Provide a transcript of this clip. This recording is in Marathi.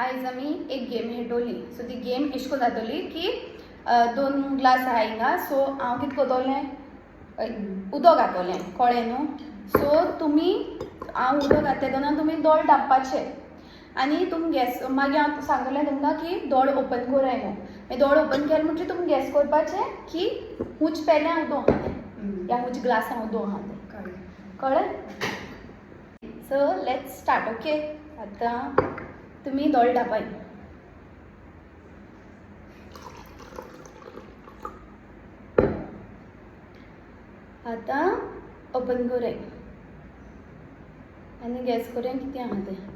आयज आमी एक गेम खेळटली. सो ती गेम अशी करून जातली की 2 ग्लास आहा हिंगा. सो हांव कितें करतलें, उदक घातलें, कळ्ळें न्हू. सो तुमी हांव उदक घातलें तेन्ना तुमी दोळ धांपपाचे आनी तुमी गॅस मागीर हांव सांगतलें तुमकां की दोळ ओपन कराय म्हणून. मागीर दोळ ओपन केले म्हणटरी तुमी गॅस करपाचें की हुंच पेल्यान उदक आहा तें या हुंच ग्लासान उदक आहा तें. कळ्ळें? So let's start. ओके, आतां तुमी दोळ धांपाय. आतां ओपन कराय आनी गॅस कराय कितें आहा तें.